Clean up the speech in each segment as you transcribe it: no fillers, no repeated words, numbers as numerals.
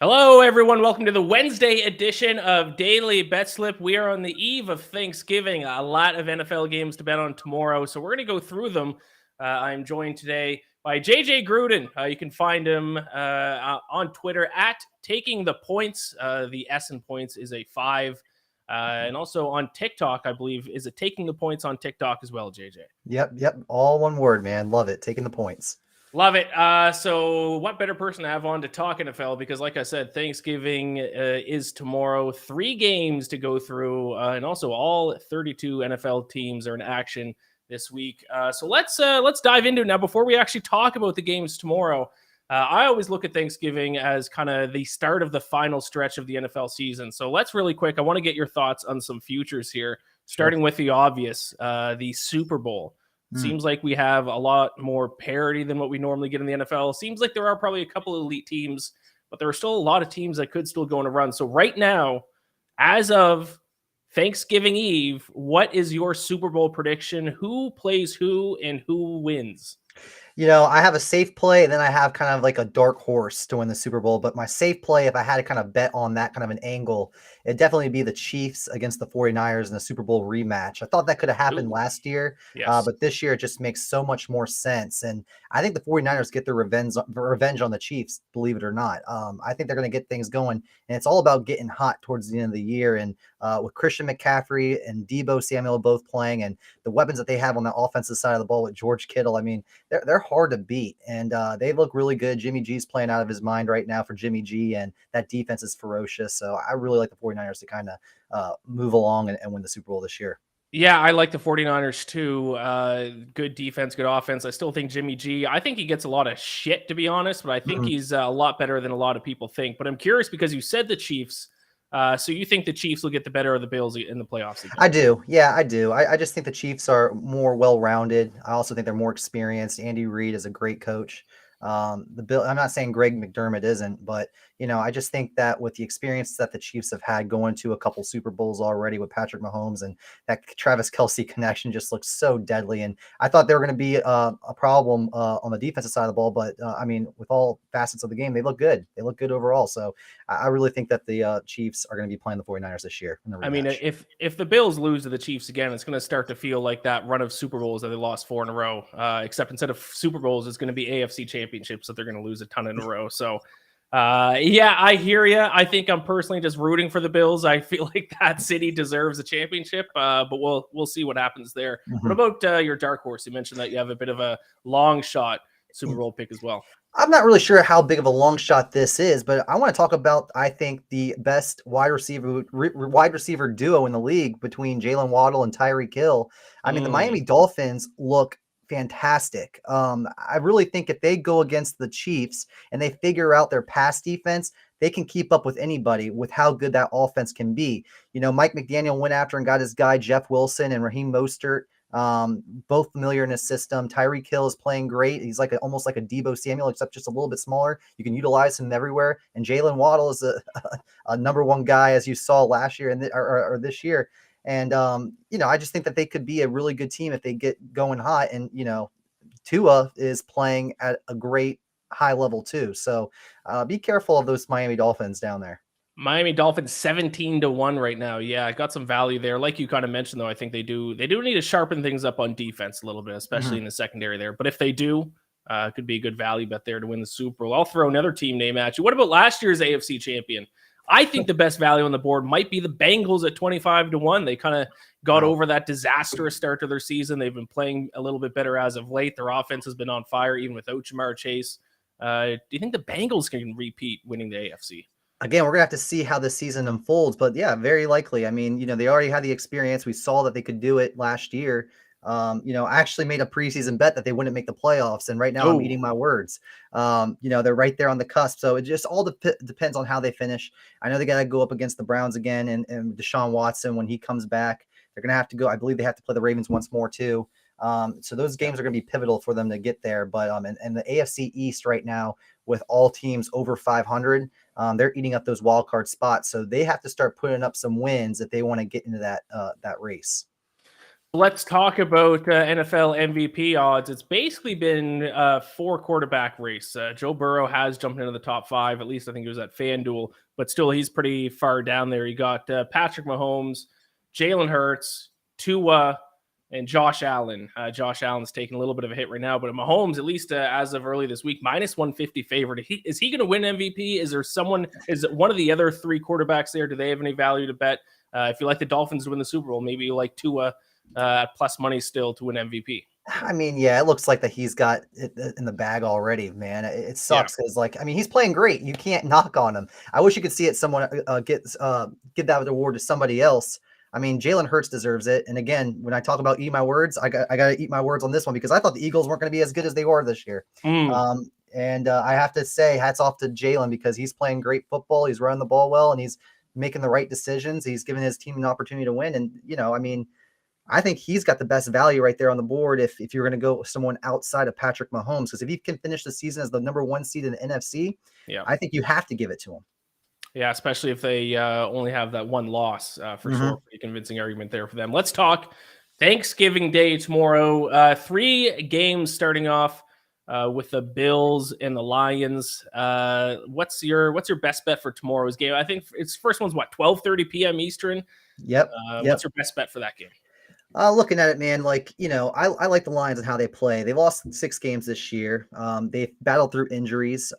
Hello, everyone. Welcome to the Wednesday edition of Daily Betslip. We are on the eve of Thanksgiving. A lot of NFL games to bet on tomorrow, so we're going to go through them. I'm joined today by JJ Gruden. You can find him on Twitter at Taking the Points. The S in points is a 5. And also on TikTok, I believe, is it Taking the Points on TikTok as well, JJ? Yep. All one word, man. Love it. Taking the points. Love it. So what better person to have on to talk NFL? Because like I said, Thanksgiving is tomorrow. 3 games to go through. And also all 32 NFL teams are in action this week. So let's dive into it now. Before we actually talk about the games tomorrow, I always look at Thanksgiving as kind of the start of the final stretch of the NFL season. So let's really quick. I want to get your thoughts on some futures here, starting with the obvious, the Super Bowl. Seems like we have a lot more parity than what we normally get in the NFL. Seems like there are probably a couple of elite teams, but there are still a lot of teams that could still go on a run. So right now, as of Thanksgiving Eve, what is your Super Bowl prediction? Who plays who and who wins? I have a safe play, and then I have kind of like a dark horse to win the Super Bowl. But my safe play, if I had to kind of bet on that kind of an angle, it'd definitely be the Chiefs against the 49ers in the Super Bowl rematch. I thought that could have happened last year, Yes. but this year it just makes so much more sense. And I think the 49ers get their revenge on the Chiefs, believe it or not. I think they're going to get things going, and it's all about getting hot towards the end of the year. And with Christian McCaffrey and Deebo Samuel both playing, and the weapons that they have on the offensive side of the ball with George Kittle, I mean, they're hard to beat, and they look really good. Jimmy G's playing out of his mind right now for Jimmy G, and that defense is ferocious. So I really like the 49ers to kind of move along and win the Super Bowl this year. Yeah, I like the 49ers too. Good defense, good offense. I still think Jimmy G, I think he gets a lot of shit, to be honest, but I think he's a lot better than a lot of people think. But I'm curious because you said the Chiefs. So you think the Chiefs will get the better of the Bills in the playoffs again? I do. Yeah, I do. I just think the Chiefs are more well-rounded. I also think they're more experienced. Andy Reid is a great coach. I'm not saying Greg McDermott isn't, but I just think that with the experience that the Chiefs have had going to a couple Super Bowls already with Patrick Mahomes, and that Travis Kelce connection just looks so deadly. And I thought they were going to be a problem on the defensive side of the ball, but I mean, with all facets of the game, they look good. They look good overall. So I really think that the Chiefs are going to be playing the 49ers this year in the rematch. I mean, if the Bills lose to the Chiefs again, it's going to start to feel like that run of Super Bowls that they lost 4 in a row. Except instead of Super Bowls, it's going to be AFC championships that they're going to lose a ton in a row. So, yeah, I hear you. I think I'm personally just rooting for the Bills. I feel like that city deserves a championship, but we'll see what happens there. What about your dark horse? You mentioned that you have a bit of a long shot Super Bowl pick as well. I'm not really sure how big of a long shot this is, but I want to talk about, I think, the best wide receiver duo in the league between Jalen Waddle and Tyreek Hill. I mean, the Miami Dolphins look fantastic. I really think if they go against the Chiefs and they figure out their pass defense, they can keep up with anybody with how good that offense can be. Mike McDaniel went after and got his guy Jeff Wilson and Raheem Mostert. Both familiar in his system. Tyreek Hill is playing great. He's almost like a Deebo Samuel, except just a little bit smaller. You can utilize him everywhere. And Jalen Waddle is a number one guy, as you saw last year or this year. And I just think that they could be a really good team if they get going hot. And Tua is playing at a great high level too. So be careful of those Miami Dolphins down there. Miami Dolphins 17-1 right now. Yeah, I got some value there. Like you kind of mentioned, though, I think they do need to sharpen things up on defense a little bit, especially in the secondary there. But if they do, it could be a good value bet there to win the Super Bowl. I'll throw another team name at you. What about last year's AFC champion? I think the best value on the board might be the Bengals at 25-1. They kind of got over that disastrous start to their season. They've been playing a little bit better as of late. Their offense has been on fire, even without Jamar Chase. Do you think the Bengals can repeat winning the AFC? Again, we're going to have to see how this season unfolds, but yeah, very likely. I mean, they already had the experience. We saw that they could do it last year. I actually made a preseason bet that they wouldn't make the playoffs, and right now I'm eating my words. They're right there on the cusp. So it just all depends on how they finish. I know they got to go up against the Browns again, and Deshaun Watson when he comes back. They're going to have to go. I believe they have to play the Ravens once more too. So those games are going to be pivotal for them to get there. But and the AFC East right now, with all teams over 500, they're eating up those wild card spots. So they have to start putting up some wins if they want to get into that race. Let's talk about NFL MVP odds. It's basically been a 4 quarterback race. Joe Burrow has jumped into the top 5. At least I think it was at FanDuel, but still he's pretty far down there. You got Patrick Mahomes, Jalen Hurts, Tua, and Josh Allen. Josh Allen's taking a little bit of a hit right now, but Mahomes, at least as of early this week, minus 150 favorite. Is he going to win MVP? Is it one of the other 3 quarterbacks there? Do they have any value to bet? If you like the Dolphins to win the Super Bowl, maybe you like Tua plus money still to win MVP. I mean, yeah, it looks like that he's got it in the bag already, man. It sucks because, he's playing great. You can't knock on him. I wish you could see it. Someone give that award to somebody else. I mean, Jalen Hurts deserves it. And again, when I talk about eat my words, I got to eat my words on this one because I thought the Eagles weren't going to be as good as they were this year. And I have to say, hats off to Jalen because he's playing great football. He's running the ball well, and he's making the right decisions. He's giving his team an opportunity to win. And I think he's got the best value right there on the board if you're going to go with someone outside of Patrick Mahomes. Because if he can finish the season as the number 1 seed in the NFC, I think you have to give it to him. Yeah, especially if they only have that 1 loss for sure. Pretty convincing argument there for them. Let's talk Thanksgiving Day tomorrow. 3 games starting off with the Bills and the Lions. What's your best bet for tomorrow's game? I think its first one's 12:30 p.m. Eastern. Yep. What's your best bet for that game? Looking at it, man, I like the Lions and how they play. They lost 6 games this year. They've battled through injuries.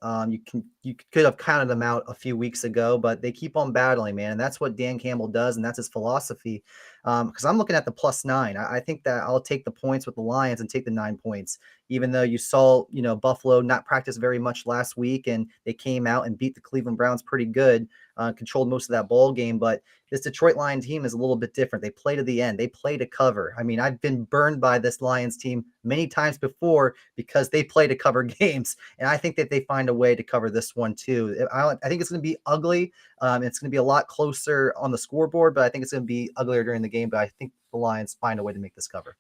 You could have counted them out a few weeks ago, but they keep on battling, man. And that's what Dan Campbell does, and that's his philosophy. Because I'm looking at the +9. I think that I'll take the points with the Lions and take the 9 points, even though you saw, Buffalo not practice very much last week, and they came out and beat the Cleveland Browns pretty good, controlled most of that ball game. But this Detroit Lions team is a little bit different. They play to the end. They play to cover. I mean, I've been burned by this Lions team many times before because they play to cover games. And I think that they find a way to cover this one too. I think it's going to be ugly. It's going to be a lot closer on the scoreboard, but I think it's going to be uglier during the game. But I think the Lions find a way to make this cover.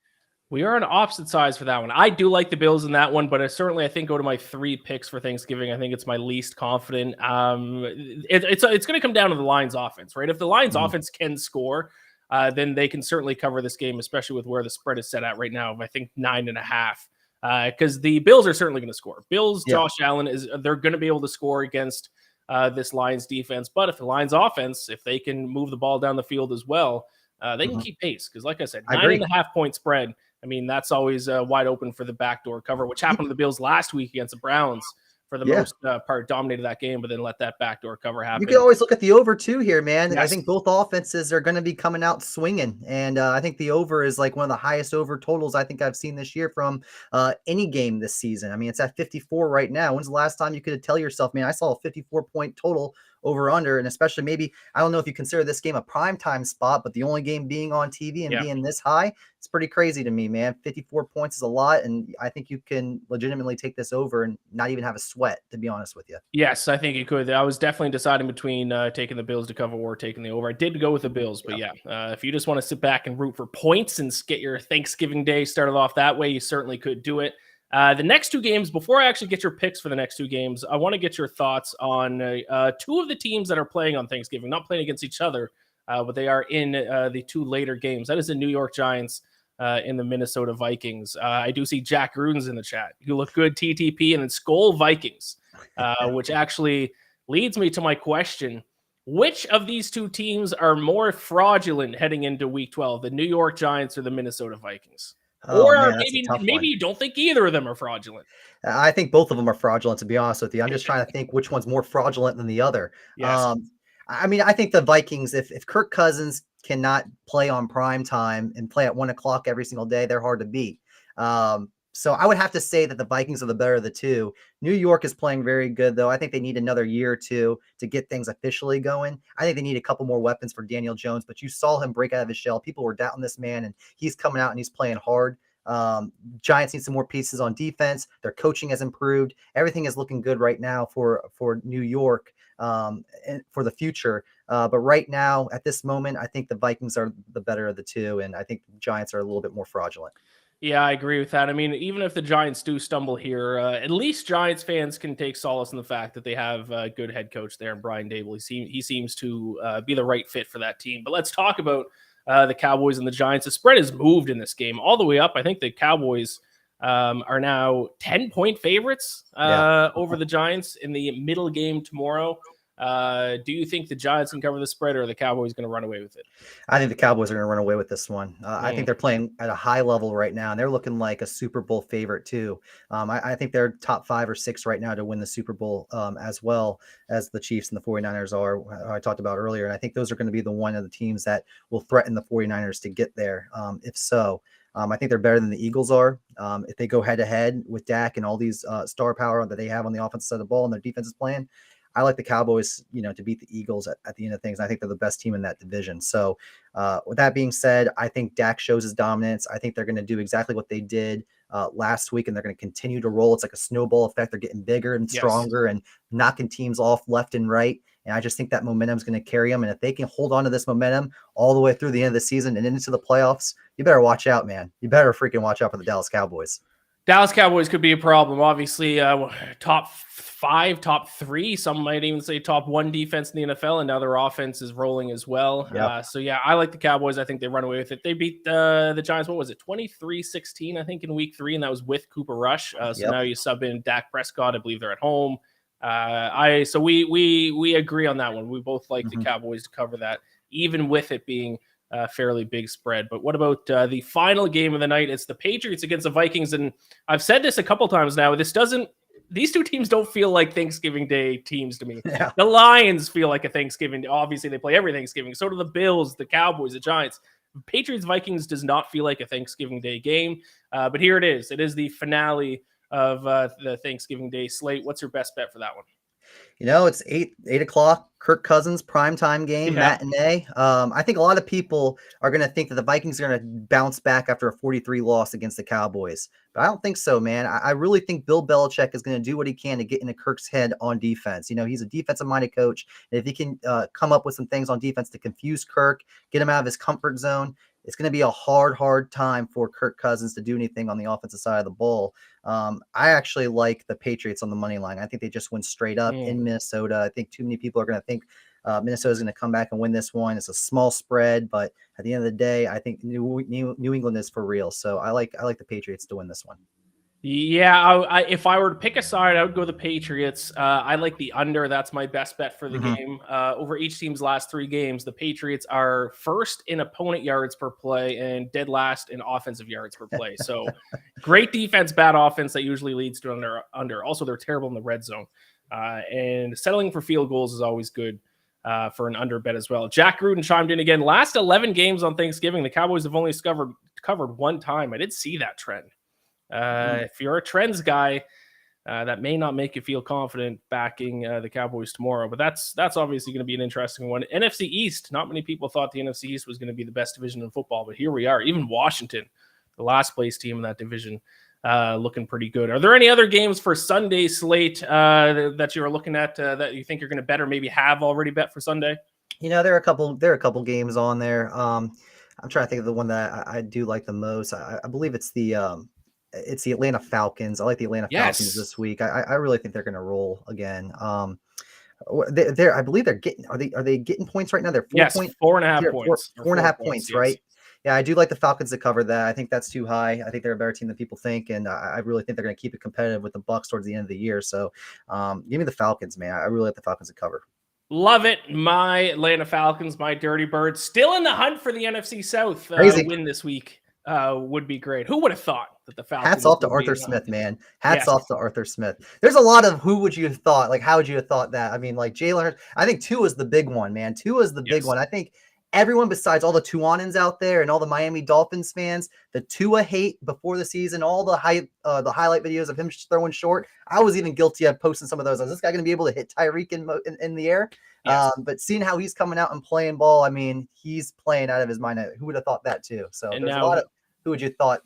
We are on opposite sides for that one. I do like the Bills in that one, but I think go to my 3 picks for Thanksgiving. I think it's my least confident. It's going to come down to the Lions offense, right? If the Lions offense can score, then they can certainly cover this game, especially with where the spread is set at right now. I think 9.5, because the Bills are certainly going to score. Bills, Josh Allen they're going to be able to score against this Lions defense. But if the Lions offense, if they can move the ball down the field as well, they can keep pace. Because like I said, 9.5 point spread. I mean, that's always wide open for the backdoor cover, which happened to the Bills last week against the Browns for the most part, dominated that game, but then let that backdoor cover happen. You can always look at the over too here, man. Yes. I think both offenses are going to be coming out swinging. And I think the over is like one of the highest over totals I think I've seen this year from any game this season. I mean, it's at 54 right now. When's the last time you could tell yourself, man, I saw a 54-point total over under, and especially maybe, I don't know if you consider this game a primetime spot, but the only game being on TV and being this high, it's pretty crazy to me, man. 54 points is a lot, and I think you can legitimately take this over and not even have a sweat, to be honest with you. Yes, I think you could. I was definitely deciding between taking the Bills to cover or taking the over. I did go with the Bills, but if you just want to sit back and root for points and get your Thanksgiving Day started off that way, you certainly could do it. The next 2 games, before I actually get your picks for the next 2 games, I want to get your thoughts on 2 of the teams that are playing on Thanksgiving, not playing against each other, but they are in the 2 later games. That is the New York Giants and the Minnesota Vikings. I do see Jack Gruden's in the chat. You look good, TTP, and then Skol Vikings, which actually leads me to my question. Which of these 2 teams are more fraudulent heading into Week 12, the New York Giants or the Minnesota Vikings? Or man, maybe you don't think either of them are fraudulent. I think both of them are fraudulent, to be honest with you. I'm just trying to think which one's more fraudulent than the other. Yes. I mean, I think the Vikings, if Kirk Cousins cannot play on prime time and play at 1 o'clock every single day, they're hard to beat. So I would have to say that the Vikings are the better of the 2. New York is playing very good, though. I think they need another year or 2 to get things officially going. I think they need a couple more weapons for Daniel Jones, but you saw him break out of his shell. People were doubting this man, and he's coming out and he's playing hard. Giants need some more pieces on defense. Their coaching has improved. Everything is looking good right now for New York and for the future. But right now, at this moment, I think the Vikings are the better of the 2, and I think the Giants are a little bit more fraudulent. Yeah, I agree with that. I mean, even if the Giants do stumble here, at least Giants fans can take solace in the fact that they have a good head coach there, Brian Daboll. He seems to be the right fit for that team. But let's talk about the Cowboys and the Giants. The spread has moved in this game all the way up. I think the Cowboys are now 10-point favorites over the Giants in the middle game tomorrow. Do you think the Giants can cover the spread, or are the Cowboys going to run away with it? I think the Cowboys are going to run away with this one. I think they're playing at a high level right now, and they're looking like a Super Bowl favorite too. I think they're top 5 or 6 right now to win the Super Bowl, as well as the Chiefs and the 49ers are, I talked about earlier. And I think those are going to be the one of the teams that will threaten the 49ers to get there. If so, I think they're better than the Eagles are. If they go head to head with Dak and all these star power that they have on the offensive side of the ball and their defense is playing, I like the Cowboys, to beat the Eagles at the end of things. I think they're the best team in that division. So with that being said, I think Dak shows his dominance. I think they're going to do exactly what they did last week, and they're going to continue to roll. It's like a snowball effect. They're getting bigger and stronger and knocking teams off left and right. And I just think that momentum is going to carry them. And if they can hold on to this momentum all the way through the end of the season and into the playoffs, you better watch out, man. You better freaking watch out for the Dallas Cowboys. Dallas Cowboys could be a problem. Obviously, top 5, top 3. Some might even say top 1 defense in the NFL, and now their offense is rolling as well. Yep. So, yeah, I like the Cowboys. I think they run away with it. They beat the Giants, what was it, 23-16, I think, in week 3, and that was with Cooper Rush. So now you sub in Dak Prescott. I believe they're at home. So we agree on that one. We both like the Cowboys to cover that, even with it being a fairly big spread. But what about the final game of the night? It's the Patriots against the Vikings. And I've said this a couple times now. These two teams don't feel like Thanksgiving Day teams to me. Yeah. The Lions feel like a Thanksgiving. Obviously, they play every Thanksgiving. So do the Bills, the Cowboys, the Giants. Patriots Vikings does not feel like a Thanksgiving Day game. But here it is. It is the finale of the Thanksgiving Day slate. What's your best bet for that one? It's 8 o'clock, Kirk Cousins, primetime game, matinee. I think a lot of people are going to think that the Vikings are going to bounce back after a 43 loss against the Cowboys. But I don't think so, man. I really think Bill Belichick is going to do what he can to get into Kirk's head on defense. He's a defensive-minded coach. And if he can come up with some things on defense to confuse Kirk, get him out of his comfort zone, it's going to be a hard time for Kirk Cousins to do anything on the offensive side of the ball. I actually like the Patriots on the money line. I think they just went straight up in Minnesota. I think too many people are going to think Minnesota is going to come back and win this one. It's a small spread, but at the end of the day, I think New England is for real. So I like the Patriots to win this one. Yeah, if I were to pick a side, I would go the Patriots. I like the under. That's my best bet for the game. Over each team's last 3 games, the Patriots are first in opponent yards per play and dead last in offensive yards per play. So great defense, bad offense that usually leads to under. Also, they're terrible in the red zone. And settling for field goals is always good for an under bet as well. Jack Gruden chimed in again. Last 11 games on Thanksgiving, the Cowboys have only covered 1 time. I did see that trend. If you're a trends guy, that may not make you feel confident backing the Cowboys tomorrow, but that's obviously going to be an interesting one. NFC East, not many people thought the NFC East was going to be the best division in football, but here we are. Even Washington, the last place team in that division, looking pretty good. Are there any other games for Sunday slate that you're looking at that you think you're going to bet or maybe have already bet for Sunday? There are a couple games on there. I'm trying to think of the one that I do like the most. I believe it's the Atlanta Falcons. I like the Atlanta Falcons this week. I really think they're going to roll again. I believe they're getting. Are they getting points right now? They're 4.5 points. 4.5 points, right? Yeah, I do like the Falcons to cover that. I think that's too high. I think they're a better team than people think, and I really think they're going to keep it competitive with the Bucs towards the end of the year. So, give me the Falcons, man. I really like the Falcons to cover. Love it. My Atlanta Falcons, my Dirty Birds, still in the hunt for the NFC South win this week. Would be great. Who would have thought that the Falcons? Hats off to Arthur Smith, man. Hats off to Arthur Smith. There's a lot of who would you have thought? Like, how would you have thought that? I mean, like Jalen. I think Tua is the big one, man. Tua is the big one. I think everyone besides all the Tuanans out there and all the Miami Dolphins fans, the Tua hate before the season, all the highlight videos of him throwing short. I was even guilty of posting some of those. Is this guy going to be able to hit Tyreek in the air? Yes. But seeing how he's coming out and playing ball, I mean, he's playing out of his mind. Who would have thought that too? So there's a lot of who would you thought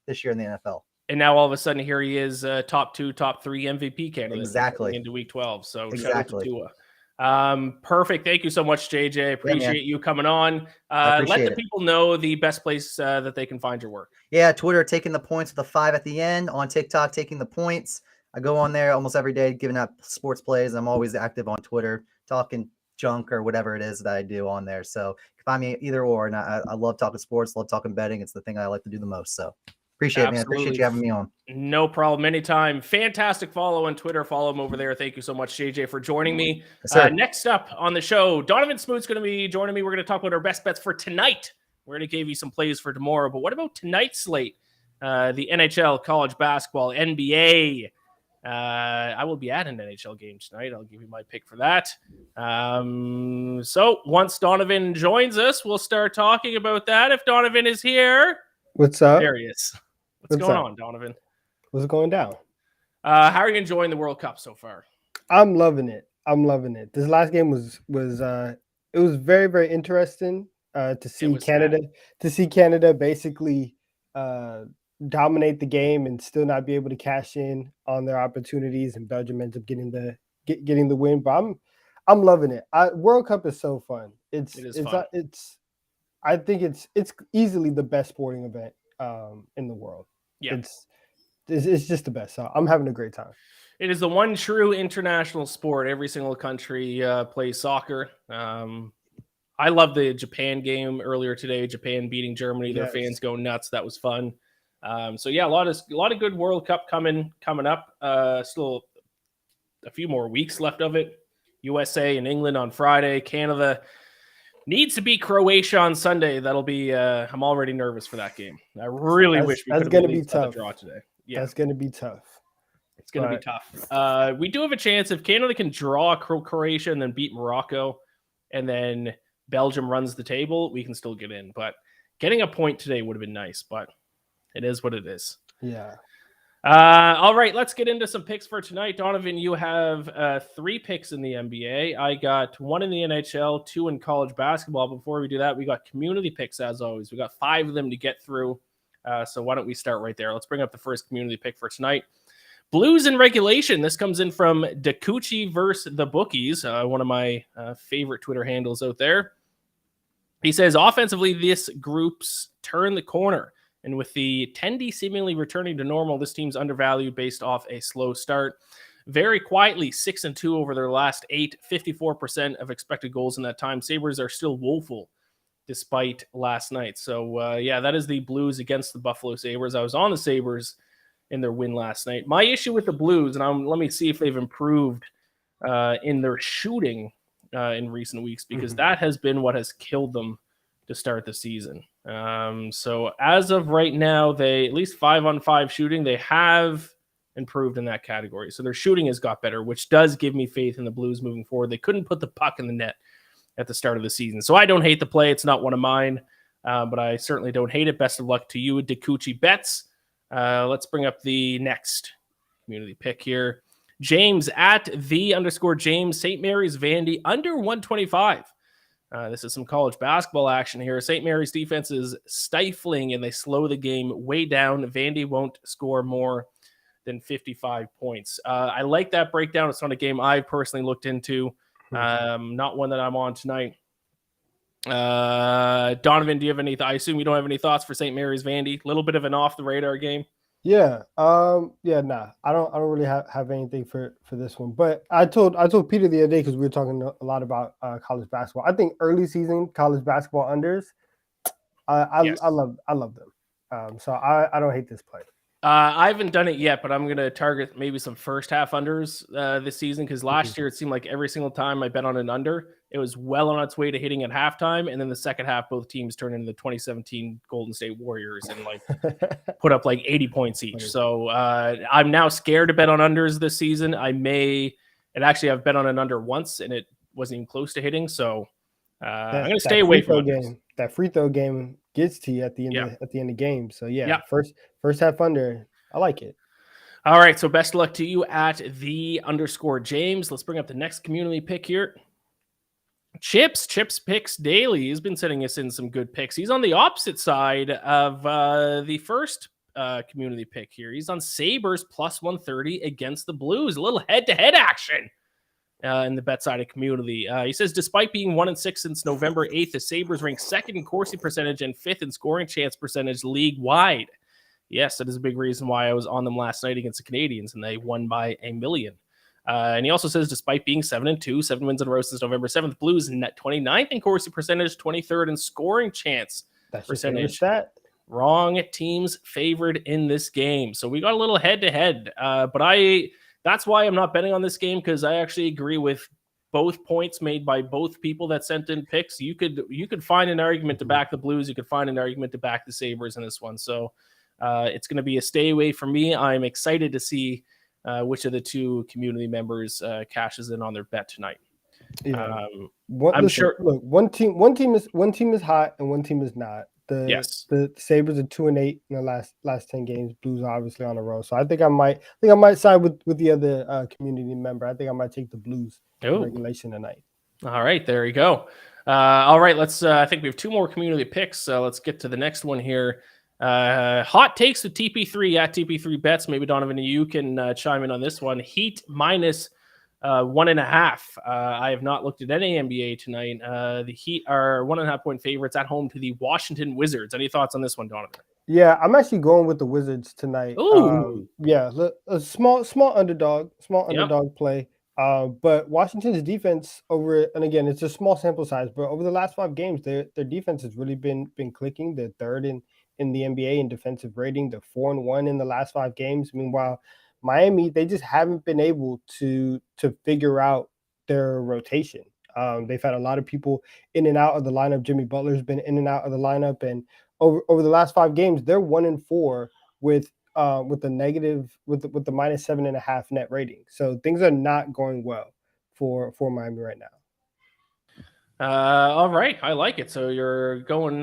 this year in the NFL? And now all of a sudden here he is top 2, top 3 MVP candidate exactly into week 12. So shout out to Tua. Perfect. Thank you so much, JJ. Appreciate you coming on. Let the people know the best place that they can find your work. Yeah, Twitter, taking the points with a 5 at the end. On TikTok, taking the points. I go on there almost every day giving out sports plays. I'm always active on Twitter, talking junk or whatever it is that I do on there. So you can find me either or. And I love talking sports, love talking betting. It's the thing I like to do the most. So appreciate it, man. Appreciate Absolutely. you having me on. No problem. Anytime. Fantastic follow on Twitter. Follow him over there. Thank you so much, JJ, for joining me. Yes, sir. Next up on the show, Donnavan Smoot's going to be joining me. We're going to talk about our best bets for tonight. We're going to give you some plays for tomorrow. But what about tonight's slate? The NHL, college basketball, NBA. I will be at an NHL game tonight. I'll give you my pick for that. So once Donnavan joins us, we'll start talking about that. If Donnavan is here. What's up? There he is. What's going on, Donnavan? What's going down? How are you enjoying the World Cup so far? I'm loving it. This last game was it was very, very interesting to see Canada basically dominate the game and still not be able to cash in on their opportunities, and Belgium ends up getting the win. But I'm loving it. World Cup is so fun. It's fun. I think it's easily the best sporting event in the world. Yeah. It's just the best. So I'm having a great time. It is the one true international sport. Every single country plays soccer. I love the Japan game earlier today. Japan beating Germany. Their fans go nuts. That was fun. So yeah, a lot of good World Cup coming up. Still a few more weeks left of it. USA and England on Friday. Canada needs to beat Croatia on Sunday. That'll be. I'm already nervous for that game. I really wish we could have the draw today. Yeah, that's going to be tough. It's going to be tough. We do have a chance if Canada can draw Croatia and then beat Morocco, and then Belgium runs the table, we can still get in. But getting a point today would have been nice, but it is what it is. Yeah. All right, let's get into some picks for tonight. Donnavan, you have 3 picks in the NBA. I got 1 in the NHL, 2 in college basketball. Before we do that, we got community picks as always. We got 5 of them to get through. So why don't we start right there? Let's bring up the first community pick for tonight. Blues in regulation. This comes in from Dakuchi versus the Bookies, one of my favorite Twitter handles out there. He says, offensively, this group's turn the corner. And with the Tendy seemingly returning to normal, this team's undervalued based off a slow start. Very quietly, 6-2 over their last 8, 54% of expected goals in that time. Sabres are still woeful despite last night. So, yeah, that is the Blues against the Buffalo Sabres. I was on the Sabres in their win last night. My issue with the Blues, and let me see if they've improved in their shooting in recent weeks, because that has been what has killed them to start the season. So as of right now, they at least 5-on-5 shooting, they have improved in that category. So their shooting has got better, which does give me faith in the Blues moving forward. They couldn't put the puck in the net at the start of the season. So I don't hate the play. It's not one of mine, but I certainly don't hate it. Best of luck to you, Dakuchi Bets. Let's bring up the next community pick here. James at _James, St. Mary's Vandy under 125. This is some college basketball action here. St. Mary's defense is stifling and they slow the game way down. Vandy won't score more than 55 points. I like that breakdown. It's not a game I've personally looked into. Not one that I'm on tonight. Donnavan, do you have any? I assume you don't have any thoughts for St. Mary's Vandy. A little bit of an off the radar game. Yeah. Nah. I don't really have anything for this one. But I told Peter the other day, because we were talking a lot about college basketball. I think early season college basketball unders. I love them. So I don't hate this play. I haven't done it yet, but I'm going to target maybe some first half unders this season, because last year it seemed like every single time I bet on an under, it was well on its way to hitting at halftime, and then the second half, both teams turned into the 2017 Golden State Warriors and put up 80 points each. So I'm now scared to bet on unders this season. I've bet on an under once, and it wasn't even close to hitting. So I'm going to stay away from unders. That free throw game gets to you at the end of the game. So first half under, I like it. All right, so best of luck to you at _James. Let's bring up the next community pick here. Chips picks daily. He's been sending us in some good picks. He's on the opposite side of the first community pick here. He's on Sabres plus 130 against the Blues. A little head-to-head action in the BetSided community. He says, despite being 1-6 since November 8th, the Sabres rank 2nd in Corsi percentage and 5th in scoring chance percentage league-wide. Yes, that is a big reason why I was on them last night against the Canadiens, and they won by 1 million. And he also says, despite being 7-2, 7 wins in a row since November 7th, Blues net 29th in Corsi percentage, 23rd in scoring chance percentage. Wrong teams favored in this game. So we got a little head-to-head. But that's why I'm not betting on this game, because I actually agree with both points made by both people that sent in picks. You could find an argument to back the Blues. You could find an argument to back the Sabres in this one. So it's going to be a stay away for me. I'm excited to see which of the two community members cashes in on their bet tonight. Yeah. Sure. Look, one team is hot and one team is not. The Sabres are 2-8 in the last 10 games. Blues are obviously on the road, so I think I might side with the other community member. I think I might take the Blues in regulation tonight. All right, there you go. All right, let's. I think we have two more community picks. So let's get to the next one here. Hot takes with TP3 at TP3 bets. Maybe Donnavan, you can chime in on this one. Heat minus 1.5. I have not looked at any NBA tonight. The Heat are 1.5 point favorites at home to the Washington Wizards. Any thoughts on this one, Donnavan? Yeah, I'm actually going with the Wizards tonight. Yeah, a small underdog play. But Washington's defense and again, it's a small sample size, but over the last 5 games, their defense has really been clicking. They're third in the NBA in defensive rating. They're 4-1 in the last 5 games. Meanwhile, Miami, they just haven't been able to figure out their rotation. They've had a lot of people in and out of the lineup. Jimmy Butler's been in and out of the lineup, and over the last 5 games, they're 1-4 with the negative with the minus 7.5 net rating. So things are not going well for Miami right now. All right, I like it. So you're going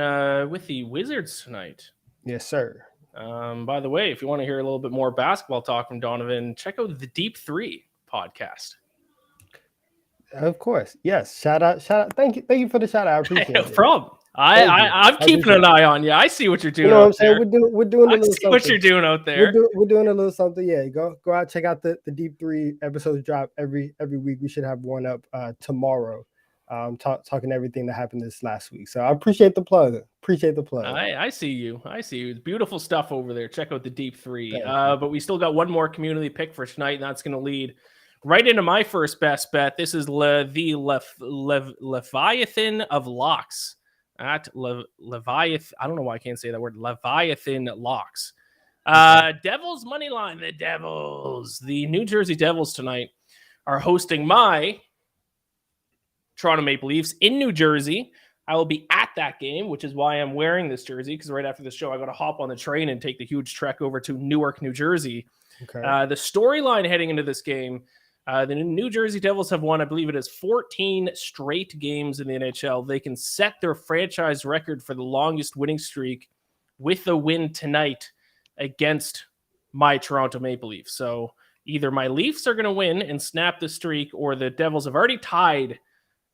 with the Wizards tonight. Yes, sir. By the way, if you want to hear a little bit more basketball talk from Donnavan, check out the Deep 3 podcast. Of course. Yes. Shout out. Thank you for the shout out. I appreciate it. No problem. I'm keeping an eye on you. I see what you're doing. You know what I'm saying? We're doing a little something. What you're doing out there. We're doing a little something. Yeah. Go out, check out the Deep 3 episodes drop every week. We should have one up tomorrow. Talking everything that happened this last week. So I appreciate the plug. I see you. It's beautiful stuff over there. Check out the Deep 3. But we still got one more community pick for tonight, and that's going to lead right into my first best bet. This is the Leviathan of Locks at Leviathan. I don't know why I can't say that word. Leviathan Locks. Devils money line. The New Jersey Devils tonight are hosting my Toronto Maple Leafs in New Jersey. I will be at that game, which is why I'm wearing this jersey, because right after the show, I got to hop on the train and take the huge trek over to Newark, New Jersey. Okay. The storyline heading into this game, the New Jersey Devils have won, I believe it is 14 straight games in the NHL. They can set their franchise record for the longest winning streak with a win tonight against my Toronto Maple Leafs. So either my Leafs are going to win and snap the streak, or the Devils have already tied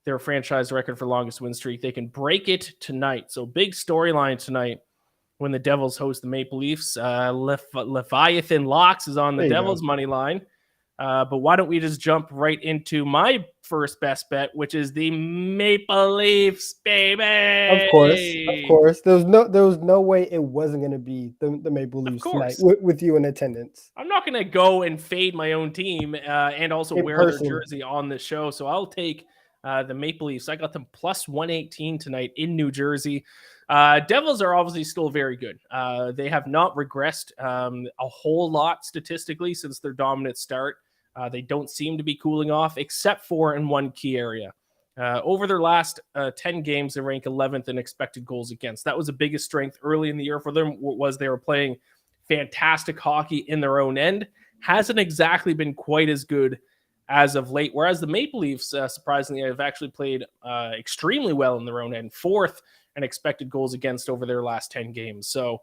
their franchise record for longest win streak. They can break it tonight. So big storyline tonight when the Devils host the Maple Leafs. Leviathan Locks is on the Devils money line. But why don't we just jump right into my first best bet, which is the Maple Leafs, baby. Of course. There was no way it wasn't going to be the Maple Leafs tonight with you in attendance. I'm not going to go and fade my own team and also wear their jersey on the show. So I'll take the Maple Leafs. I got them plus 118 tonight in New Jersey. Devils are obviously still very good. They have not regressed a whole lot statistically since their dominant start. They don't seem to be cooling off, except for in one key area. Over their last 10 games, they rank 11th in expected goals against. That was the biggest strength early in the year for them, was they were playing fantastic hockey in their own end. Hasn't exactly been quite as good as of late, whereas the Maple Leafs, surprisingly, have actually played extremely well in their own end, 4th in expected goals against over their last 10 games. So,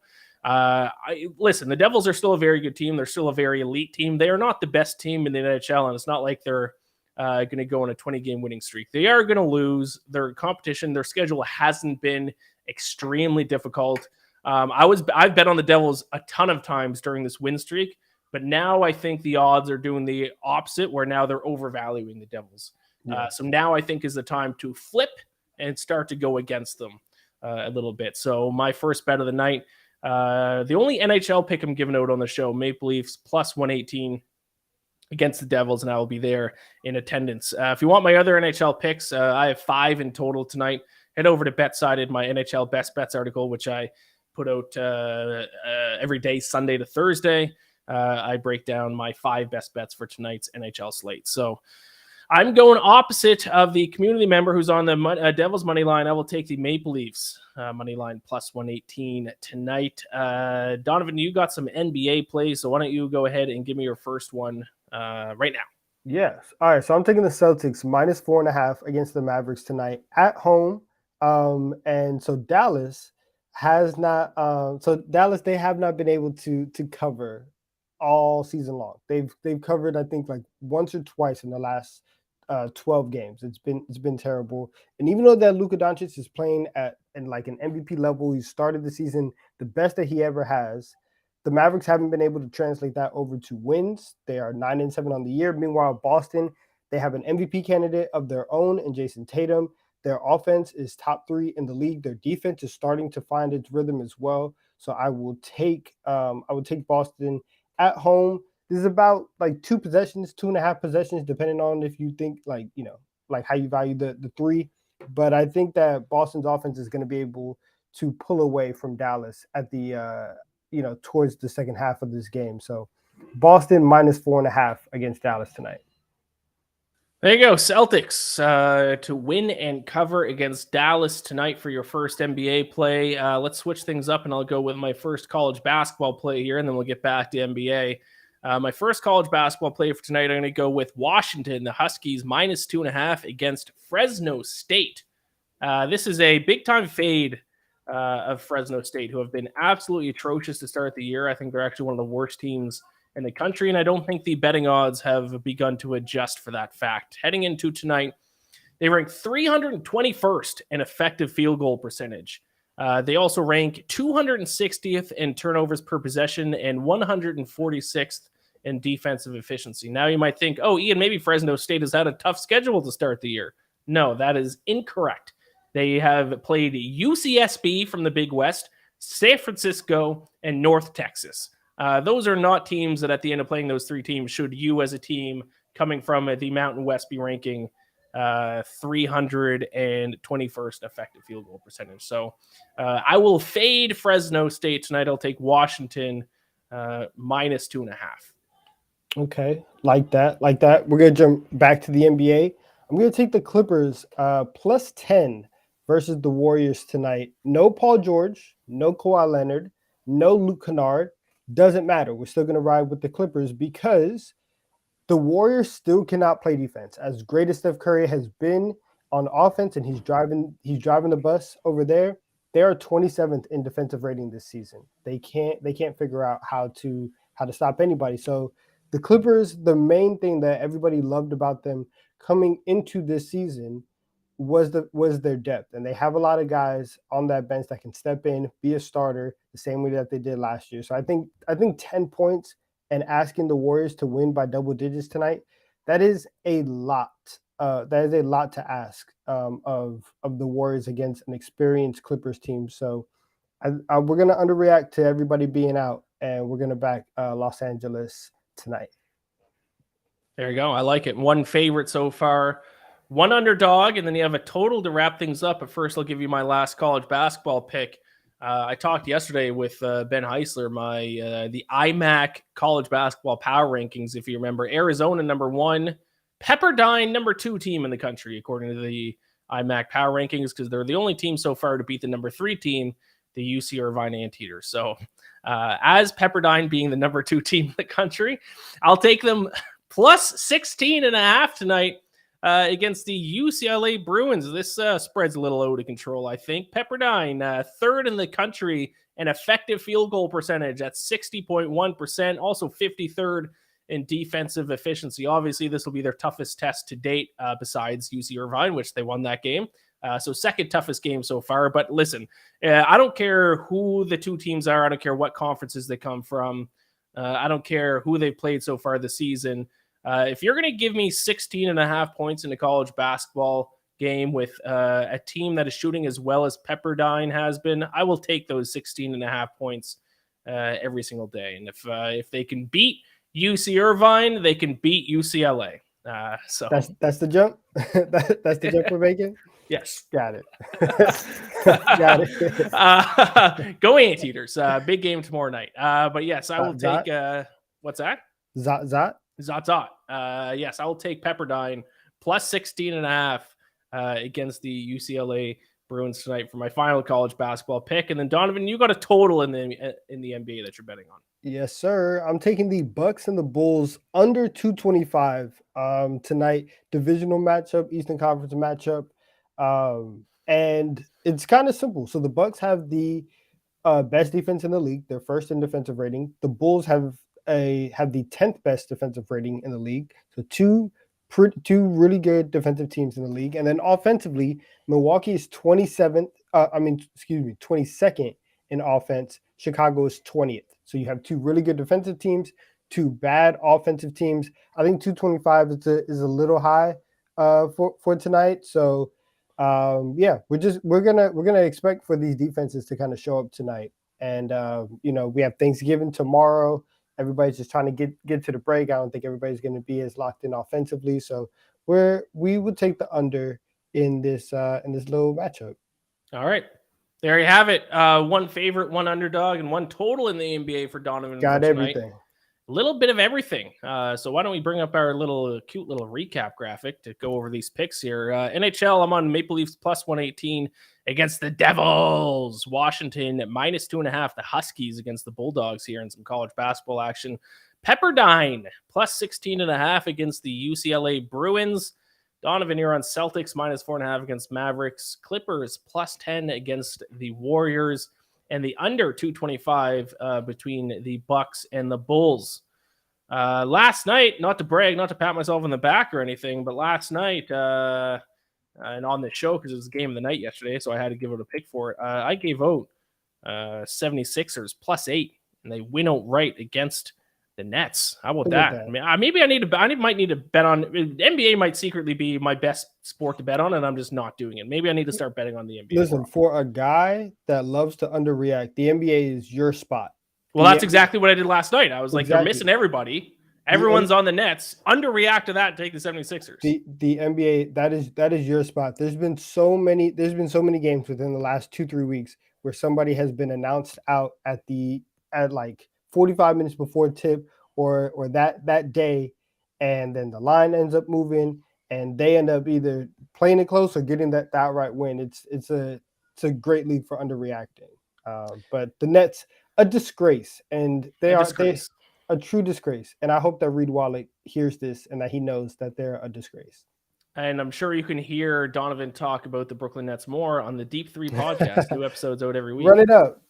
listen, the Devils are still a very good team. They're still a very elite team. They are not the best team in the NHL, and it's not like they're going to go on a 20-game winning streak. They are going to lose. Their competition, their schedule hasn't been extremely difficult. I've bet on the Devils a ton of times during this win streak, but now I think the odds are doing the opposite, where now they're overvaluing the Devils. Yeah. So now I think is the time to flip and start to go against them a little bit. So my first bet of the night, the only NHL pick I'm giving out on the show, Maple Leafs plus 118. against the Devils, and I will be there in attendance. If you want my other NHL picks, I have 5 in total tonight. Head over to BetSided, my NHL Best Bets article, which I put out every day, Sunday to Thursday. I break down my 5 best bets for tonight's NHL slate. So I'm going opposite of the community member who's on the Devils money line. I will take the Maple Leafs money line plus 118 tonight. Donnavan, you got some NBA plays, so why don't you go ahead and give me your first one right now? Yes. All right. So I'm taking the Celtics minus 4.5 against the Mavericks tonight at home. And so Dallas has not. Dallas, they have not been able to cover all season long. They've covered, I think, like once or twice in the last 12 games. It's been terrible. And even though that Luka Doncic is playing at like an MVP level, he started the season the best that he ever has. The Mavericks haven't been able to translate that over to wins. They are 9-7 on the year. Meanwhile, Boston, they have an MVP candidate of their own in Jason Tatum. Their offense is top 3 in the league. Their defense is starting to find its rhythm as well. So I will take Boston at home. This is about like 2.5 possessions, depending on if you think like how you value the 3. But I think that Boston's offense is going to be able to pull away from Dallas at the towards the second half of this game. So Boston minus 4.5 against Dallas tonight. There you go. Celtics to win and cover against Dallas tonight for your first NBA play. Let's switch things up, and I'll go with my first college basketball play here, and then we'll get back to NBA. My first college basketball play for tonight, I'm going to go with Washington, the Huskies, minus 2.5 against Fresno State. This is a big-time fade of Fresno State, who have been absolutely atrocious to start the year. I think they're actually one of the worst teams in the country, and I don't think the betting odds have begun to adjust for that fact. Heading into tonight, they rank 321st in effective field goal percentage. They also rank 260th in turnovers per possession and 146th in defensive efficiency. Now you might think, oh, Ian, maybe Fresno State has had a tough schedule to start the year. No, that is incorrect. They have played UCSB from the Big West, San Francisco, and North Texas. Those are not teams that at the end of playing those 3 teams should you as a team coming from the Mountain West be ranking 321st effective field goal percentage. So I will fade Fresno State tonight. I'll take Washington minus 2.5. Okay, like that. We're going to jump back to the NBA. I'm going to take the Clippers plus 10 versus the Warriors tonight. No Paul George, no Kawhi Leonard, no Luke Kennard. Doesn't matter. We're still going to ride with the Clippers because the Warriors still cannot play defense. As great as Steph Curry has been on offense, and he's driving the bus over there, they are 27th in defensive rating this season. They can't figure out how to stop anybody. So the Clippers, the main thing that everybody loved about them coming into this season was their depth, and they have a lot of guys on that bench that can step in, be a starter the same way that they did last year. So I think 10 points and asking the Warriors to win by double digits tonight, that is a lot. That is a lot to ask of the Warriors against an experienced Clippers team. So we're going to underreact to everybody being out, and we're going to back Los Angeles tonight. There you go. I like it. One favorite so far, one underdog, and then you have a total to wrap things up. But first, I'll give you my last college basketball pick. I talked yesterday with Ben Heisler, the IMAC college basketball power rankings. If you remember, Arizona number 1, Pepperdine number 2 team in the country, according to the IMAC power rankings, because they're the only team so far to beat the number 3 team, the UC Irvine Anteaters. So as Pepperdine being the number 2 team in the country, I'll take them plus 16.5 tonight against the UCLA Bruins. This spread's a little out of control, I think. Pepperdine, 3rd in the country in effective field goal percentage at 60.1%, also 53rd in defensive efficiency. Obviously, this will be their toughest test to date besides UC Irvine, which they won that game. So second toughest game so far. But listen, I don't care who the 2 teams are. I don't care what conferences they come from. I don't care who they've played so far this season. If you're going to give me 16.5 points in a college basketball game with a team that is shooting as well as Pepperdine has been, I will take those 16.5 points every single day. And if they can beat UC Irvine, they can beat UCLA. So that's the jump. That's the jump we're making. Yes, got it. Got it. Go Anteaters! Big game tomorrow night. But yes, I will take. What's that? Zot. Yes, I will take Pepperdine plus 16.5 against the UCLA Bruins tonight for my final college basketball pick. And then Donnavan, you got a total in the NBA that you're betting on. Yes, sir. I'm taking the Bucks and the Bulls under 225 tonight. Divisional matchup, Eastern Conference matchup. And it's kind of simple. So the Bucks have the best defense in the league. They're first in defensive rating. The Bulls have the 10th best defensive rating in the league. So two really good defensive teams in the league. And then offensively, Milwaukee is 22nd in offense. Chicago is 20th. So you have two really good defensive teams, two bad offensive teams. I think 225 is a little high for tonight. So we're gonna expect for these defenses to kind of show up tonight. And we have Thanksgiving tomorrow. Everybody's just trying to get to the break. I don't think everybody's going to be as locked in offensively. So we would take the under in this little matchup. All right. There you have it. One favorite, one underdog, and one total in the NBA for Donnavan. Got everything. A little bit of everything. So why don't we bring up our cute little recap graphic to go over these picks here. NHL, I'm on Maple Leafs plus 118 against the Devils. Washington at minus 2.5. The Huskies against the Bulldogs here in some college basketball action. Pepperdine plus 16.5 against the UCLA Bruins. Donnavan, you're on Celtics minus 4.5 against Mavericks. Clippers plus 10 against the Warriors. And the under 225 between the Bucks and the Bulls. Last night, not to brag, not to pat myself on the back or anything, but last night, and on the show, because it was the game of the night yesterday, so I had to give it a pick for it, I gave out 76ers plus 8, and they win outright against the Nets. How about that? I mean, maybe I might need to bet on NBA. Might secretly be my best sport to bet on, and I'm just not doing it. Maybe I need to start betting on the NBA. Listen, for a guy that loves to underreact, the NBA is your spot. Well, that's exactly what I did last night. I was like, they're missing everybody. Everyone's on the Nets. Underreact to that and take the 76ers. The NBA, that is your spot. There's been so many games within the last 2-3 weeks where somebody has been announced out at like 45 minutes before tip or that day, and then the line ends up moving and they end up either playing it close or getting that outright win. It's a great league for underreacting. But the Nets, a disgrace, and they're a true disgrace. And I hope that Reed Wallach hears this and that he knows that they're a disgrace. And I'm sure you can hear Donnavan talk about the Brooklyn Nets more on the Deep 3 podcast. New episodes out every week. Run it up.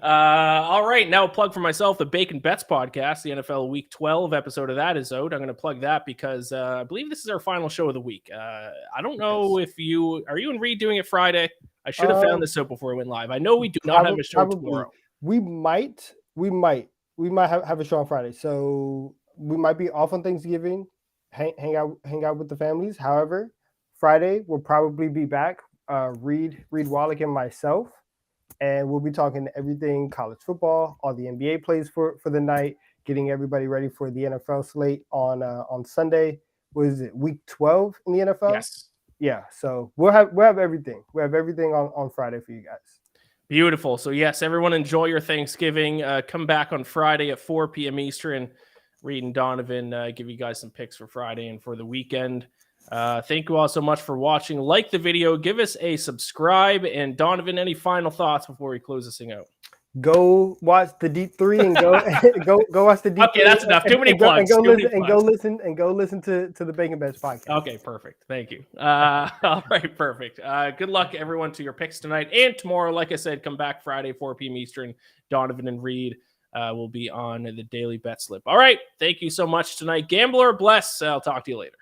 All right. Now a plug for myself, the Bacon Bets podcast, the NFL Week 12 episode of that is out. I'm going to plug that because I believe this is our final show of the week. I don't know if you and Reed doing it Friday. I should have found this out before we went live. I know we do not have a show tomorrow. We might have a show on Friday. So we might be off on Thanksgiving, hang out with the families. However, Friday we'll probably be back. Reed Wallach and myself. And we'll be talking everything college football, all the NBA plays for the night, getting everybody ready for the NFL slate on Sunday. What is it, week 12 in the NFL? Yes. Yeah, so we'll have everything. We have everything on Friday for you guys. Beautiful. So yes, everyone enjoy your Thanksgiving. Come back on Friday at 4 p.m. Eastern. Reed and Donnavan give you guys some picks for Friday and for the weekend. Thank you all so much for watching. Like the video, give us a subscribe, and Donnavan, any final thoughts before we close this thing out? Go watch the Deep 3 and go watch the Deep. Okay, that's enough. Too many plugs. Go listen to the Bacon Bets podcast. Okay, perfect. Thank you. All right, perfect. Good luck everyone to your picks tonight and tomorrow. Like I said, come back Friday 4 p.m. Eastern. Donnavan and Reed will be on the Daily Bet Slip. All right, thank you so much tonight. Gambler bless. I'll talk to you later.